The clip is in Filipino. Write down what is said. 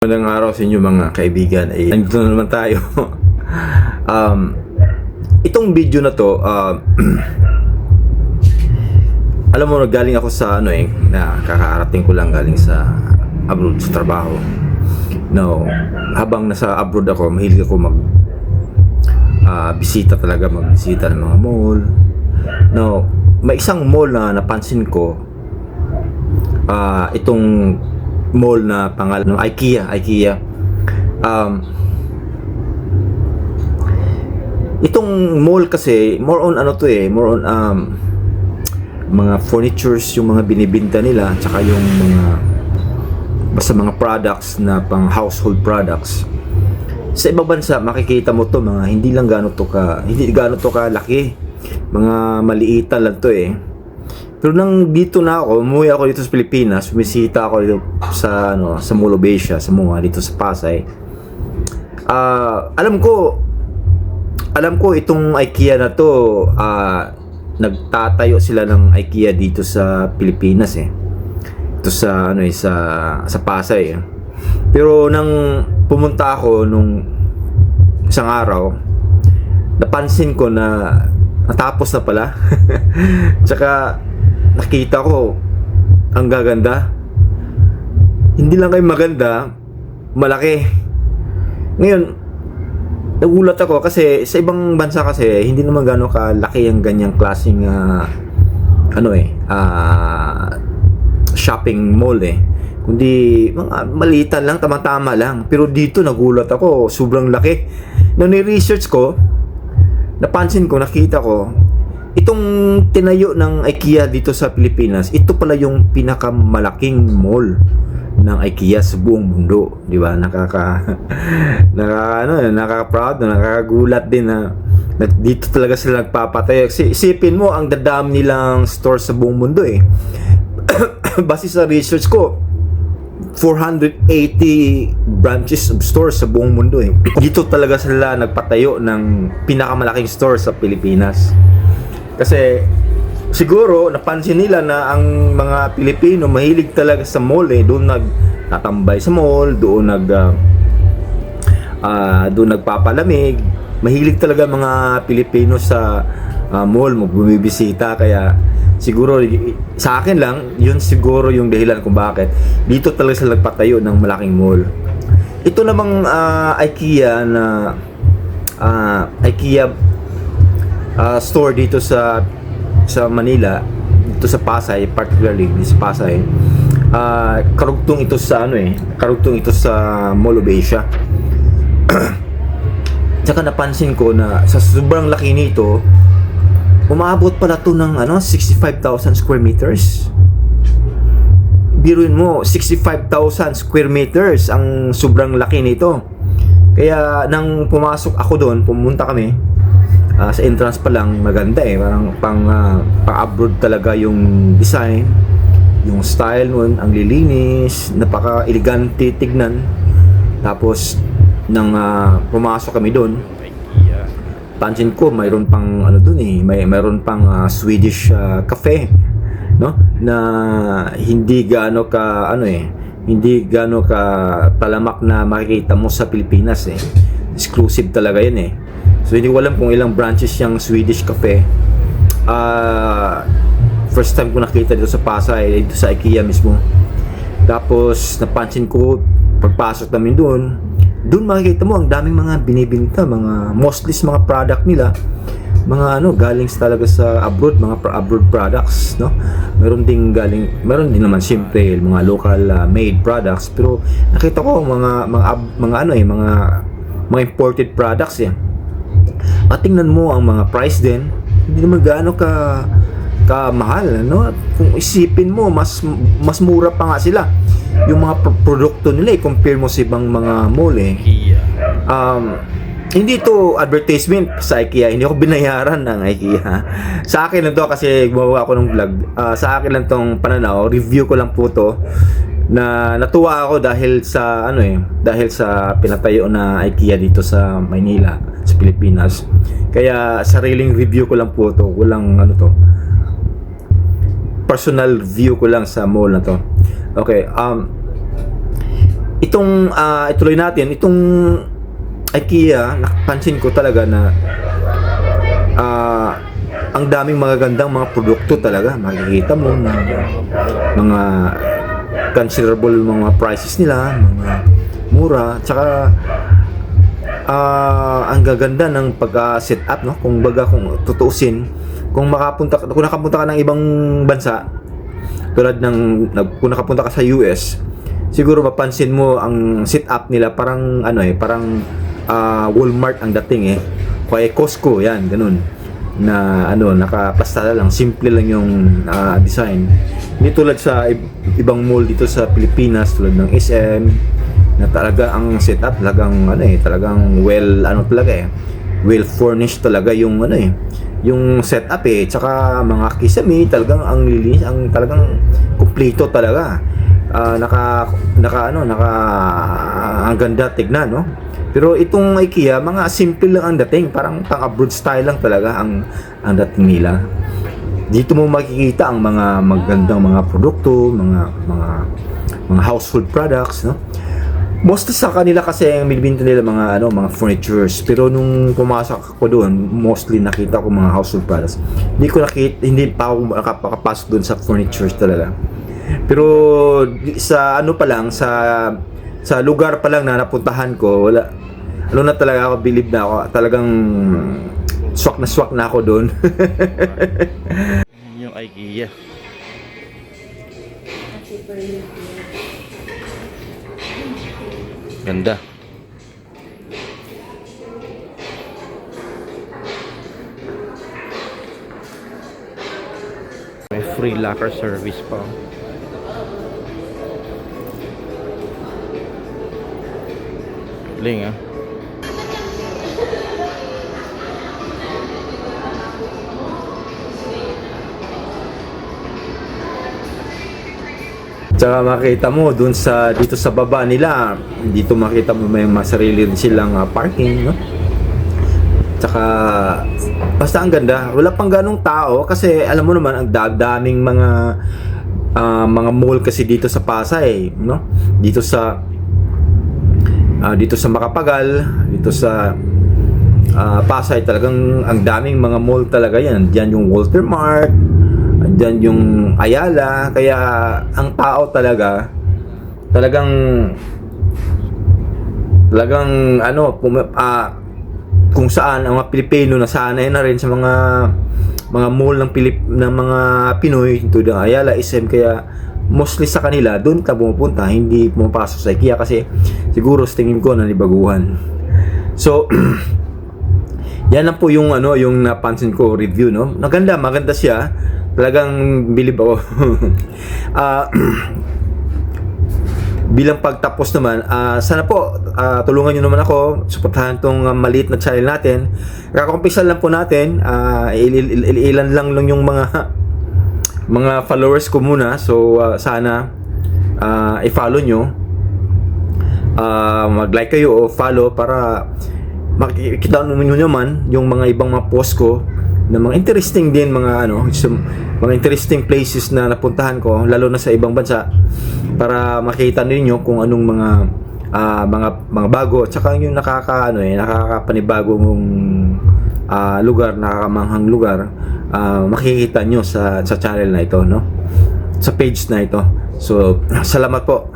Magandang araw sa inyo mga kaibigan. Nandito na naman tayo. Itong video na to, alam mo, galing ako sa na kakarating ko lang galing sa abroad sa trabaho. No, habang nasa abroad ako, mahilig ako bisita talaga, magbisita ng mga mall. No, may isang mall na napansin ko, itong mall na pangalan ng IKEA. Itong mall kasi more on mga furnitures yung mga binibenta nila, tsaka yung basta mga products na pang household products. Sa ibang bansa makikita mo to mga hindi gaano to kalaki, mga maliitan lang to . Pero nang dito na ako, umuwi ako dito sa Pilipinas, bumisita ako dito sa Mall of Asia, sa mga dito sa Pasay. Alam ko itong IKEA na to, nagtatayo sila ng IKEA dito sa Pilipinas . Ito sa sa Pasay . Pero nang pumunta ako nung isang araw, napansin ko na natapos na pala. Tsaka nakita ko ang gaganda. Hindi lang kayo maganda, malaki. Ngayon, nagulat ako kasi sa ibang bansa kasi hindi naman gano'ng kalaki ang ganyang klaseng shopping mall . Kundi mga maliitan lang, tama-tama lang. Pero dito nagulat ako, sobrang laki. Nung ni-research ko, nakita ko itong tinayo ng IKEA dito sa Pilipinas, ito pala yung pinakamalaking mall ng IKEA sa buong mundo, di ba? Nakaka-proud, nakakagulat din na dito talaga sila nagpapatayo. Isipin mo ang dadami nilang store sa buong mundo . Base sa research ko, 480 branches of stores sa buong mundo . Dito talaga sila nagpatayo ng pinakamalaking store sa Pilipinas. Kasi siguro napansin nila na ang mga Pilipino mahilig talaga sa mall . Doon nagtatambay sa mall, doon nagpapalamig. Mahilig talaga mga Pilipino sa mall, bumibisita. Kaya siguro sa akin lang, yun siguro yung dahilan kung bakit dito talaga sila nagpatayo ng malaking mall. Ito namang IKEA na IKEA store dito sa Manila, dito sa Pasay, particularly sa Pasay. Karugtong ito sa Mall of Asia. Tsaka napansin ko na sa sobrang laki nito, umaabot pala to ng 65,000 square meters. Biruin mo, 65,000 square meters ang sobrang laki nito. Kaya nang pumasok ako doon, pumunta kami, sa entrance pa lang maganda . Parang pang-abroad talaga yung design, yung style nun, ang lilinis, napaka-elegante tignan. Tapos nang pumasok kami doon, pansin ko mayroon pang mayroon pang Swedish cafe, no, na hindi gaano ka hindi gaano ka talamak na makikita mo sa Pilipinas . Exclusive talaga yun . So hindi ko alam kung ilang branches yung Swedish cafe. First time ko nakita dito sa Pasay, dito sa IKEA mismo. Tapos napansin ko pagpasok namin doon makikita mo ang daming mga binibenta, mostly mga product nila, mga galing talaga sa abroad, mga abroad products, no. Meron din naman siyempre mga local made products, pero nakita ko mga imported products . At tingnan mo ang mga price din, hindi naman gaano ka mahal, no? Kung isipin mo, mas mura pa nga sila yung mga produkto nila compare mo sa ibang mga mall . Hindi to advertisement sa IKEA, hindi ako binayaran ng IKEA. Sa akin lang to kasi gumawa ako ng vlog. Sa akin lang tong pananaw, review ko lang po to, na natuwa ako dahil sa pinatayo na IKEA dito sa Maynila, sa Pilipinas. Kaya sariling review ko lang po to, walang personal view ko lang sa mall na to. Okay, ituloy natin itong IKEA. Napansin ko talaga na ang daming magagandang mga produkto talaga. Makikita mo na mga considerable mga prices nila, mga mura, tsaka ang gaganda ng pag-set up, no? Kung tutuusin, kung nakapunta ka ng ibang bansa, tulad kung nakapunta ka sa US, siguro mapansin mo ang setup nila parang parang Walmart ang dating kaya Costco, yan, ganun, na nakaplastada lang, simple lang yung design. Hindi tulad sa ibang mall dito sa Pilipinas, tulad ng SM, na talaga ang setup talagang talagang well furnished talaga yung yung setup tsaka mga kisame, talagang ang linis, ang talagang kumpleto talaga. Ang ganda tignan, no? Pero itong IKEA, mga simple lang ang dating, parang pang-abroad style lang talaga ang dating nila. Dito mo makikita ang mga magandang mga produkto, mga household products, no? Mostly sa kanila kasi ang binibenta nila mga furnitures. Pero nung pumasok ako doon, mostly nakita ko mga household products. Hindi pa ako nakapasok doon sa furnitures talaga. Pero sa sa lugar pa lang na napuntahan ko, na talaga ako, believe na ako, talagang swak na ako doon. Yung IKEA. Ganda. May free locker service pa. Galing. Tsaka makita mo dito sa baba nila, dito makita mo may sarili din silang parking, no? Tsaka basta ang ganda. Wala pang ganong tao kasi alam mo naman ang daming mga mall kasi dito sa Pasay, no? Dito sa Macapagal, dito sa Pasay, talagang ang daming mga mall talaga yan. Diyan yung Walter Mart, diyan yung Ayala. Kaya ang tao talagang kung saan ang mga Pilipino nasanay na rin sa mga mall ng mga Pinoy, tulad ng Ayala, SM, kaya mostly sa kanila doon ka pumupunta, hindi pumapasok sa IKEA kasi siguro sa tingin ko nanibaguhan. So yan lang po yung yung napansin ko review, no? Maganda siya. Talagang believe ako. Bilang pagtapos naman, sana po tulungan nyo naman ako, suportahan tong maliit na channel natin. Kakumpisan lang po natin, ilan lang yung mga followers ko muna. So sana i-follow nyo, mag-like kayo o follow para makikita nyo naman yung mga ibang mga post ko na mga interesting din, mga interesting places na napuntahan ko, lalo na sa ibang bansa, para makita ninyo kung anong mga bago at saka yung nakakapanibagong lugar, nakakamanghang lugar, makikita nyo sa channel na ito, no? Sa page na ito. So salamat po.